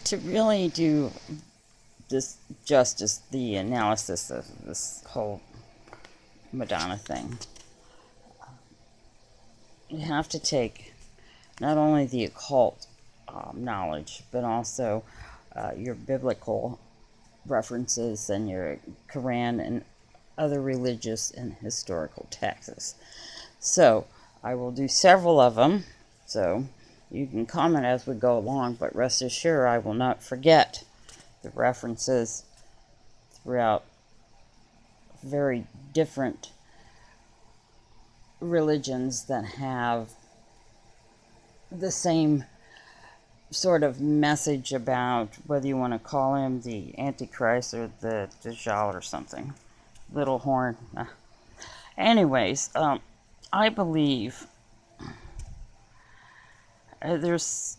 To really do this justice, the analysis of this whole Madonna thing, you have to take not only the occult knowledge, but also your biblical references and your Quran and other religious and historical texts. So I will do several of them, so you can comment as we go along, but rest assured I will not forget the references throughout very different religions that have the same sort of message about whether you want to call him the Antichrist or the Dajjal or something. Little horn. Anyways, I believe there's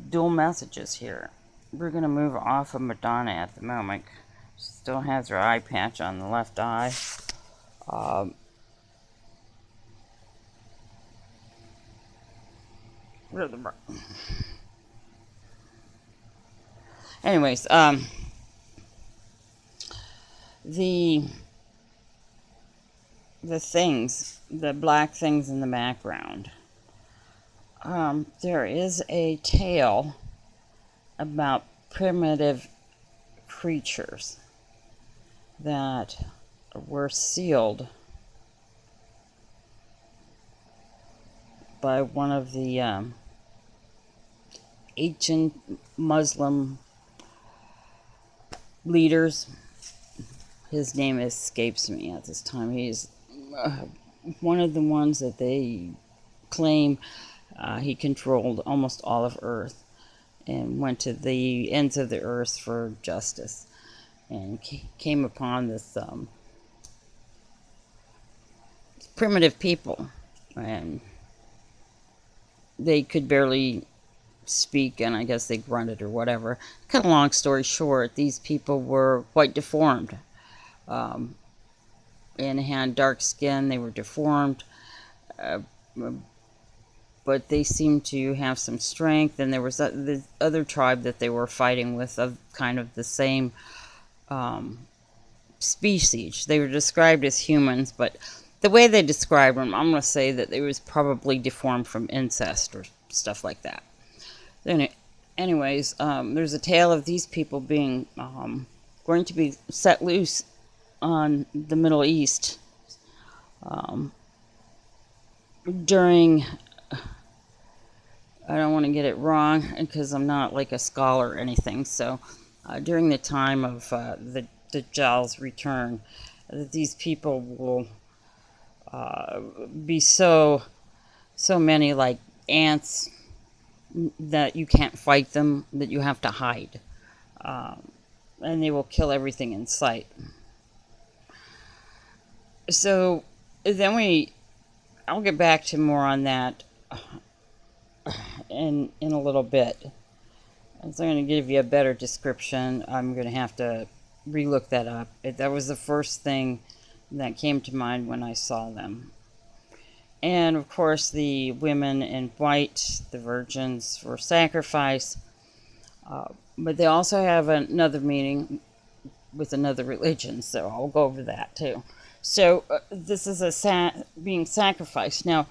dual messages here. We're going to move off of Madonna at the moment. She still has her eye patch on the left eye. Anyways, the things, the black things in the background. There is a tale about primitive creatures that were sealed by one of the ancient Muslim leaders. His name escapes me at this time. He's one of the ones that they claim he controlled almost all of Earth and went to the ends of the earth for justice, and came upon this primitive people, and they could barely speak, and I guess they grunted or whatever. Cut a long story short, these people were quite deformed, and had dark skin. They were deformed, but they seemed to have some strength, and there was the other tribe that they were fighting with of kind of the same species. They were described as humans, but the way they described them, I'm going to say that they was probably deformed from incest or stuff like that. Anyways, there's a tale of these people being going to be set loose on the Middle East during, I don't want to get it wrong because I'm not like a scholar or anything, so during the time of the Dajjal's return, these people will be so many like ants that you can't fight them, that you have to hide, and they will kill everything in sight. So then I'll get back to more on that in a little bit. So I'm going to give you a better description. I'm going to have to relook that up. That was the first thing that came to mind when I saw them. And of course the women in white, the virgins, for sacrifice. But they also have another meaning with another religion, so I'll go over that too. So this is being sacrificed. Now,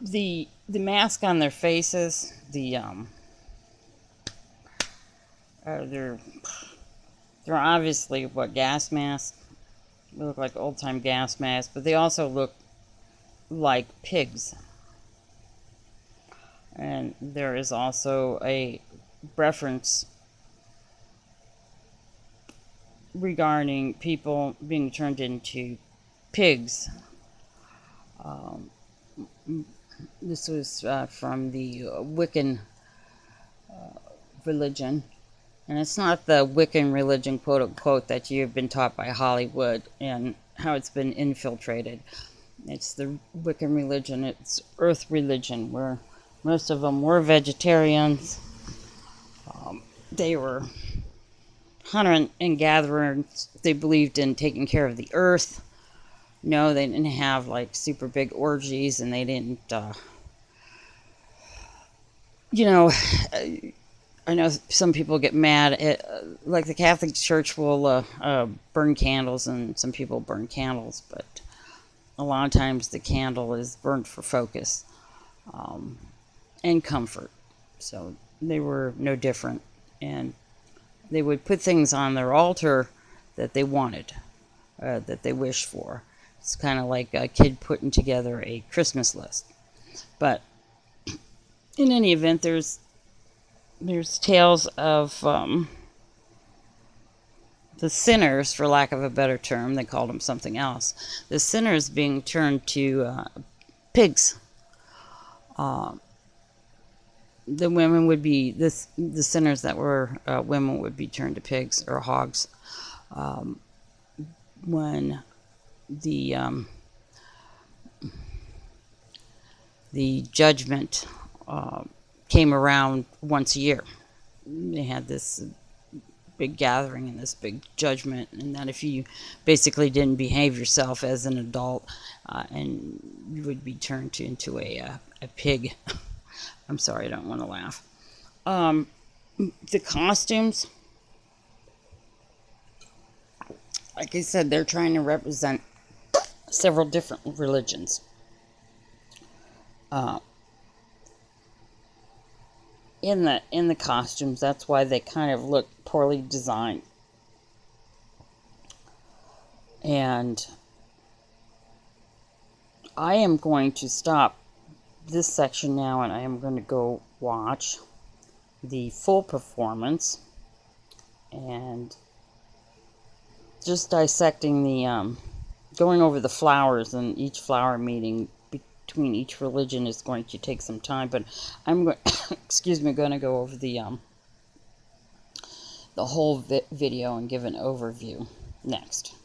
the mask on their faces, they're obviously gas masks. They look like old-time gas masks, but they also look like pigs. And there is also a reference regarding people being turned into pigs. This was from the Wiccan religion. And it's not the Wiccan religion, quote unquote, that you've been taught by Hollywood and how it's been infiltrated. It's the Wiccan religion, it's earth religion, where most of them were vegetarians. They were hunter and gatherers. They believed in taking care of the earth. No, they didn't have like super big orgies, and they didn't, I know some people get mad at, like the Catholic Church will burn candles, and some people burn candles, but a lot of times the candle is burnt for focus um, and comfort. So they were no different. And they would put things on their altar that they wanted, that they wished for. It's kind of like a kid putting together a Christmas list. But in any event, there's tales of the sinners, for lack of a better term, they called them something else. The sinners being turned to pigs. Uh, the women would be the sinners that were women would be turned to pigs or hogs um, when the the judgment came around once a year. They had this big gathering and this big judgment, and that if you basically didn't behave yourself as an adult, and you would be turned into a pig. I'm sorry, I don't want to laugh. The costumes, like I said, they're trying to represent several different religions. Uh, in the costumes, that's why they kind of look poorly designed. And I am going to stop this section now, and I am going to go watch the full performance and just dissecting the going over the flowers, and each flower meeting between each religion is going to take some time, but I'm going excuse me, going to go over the whole video and give an overview next.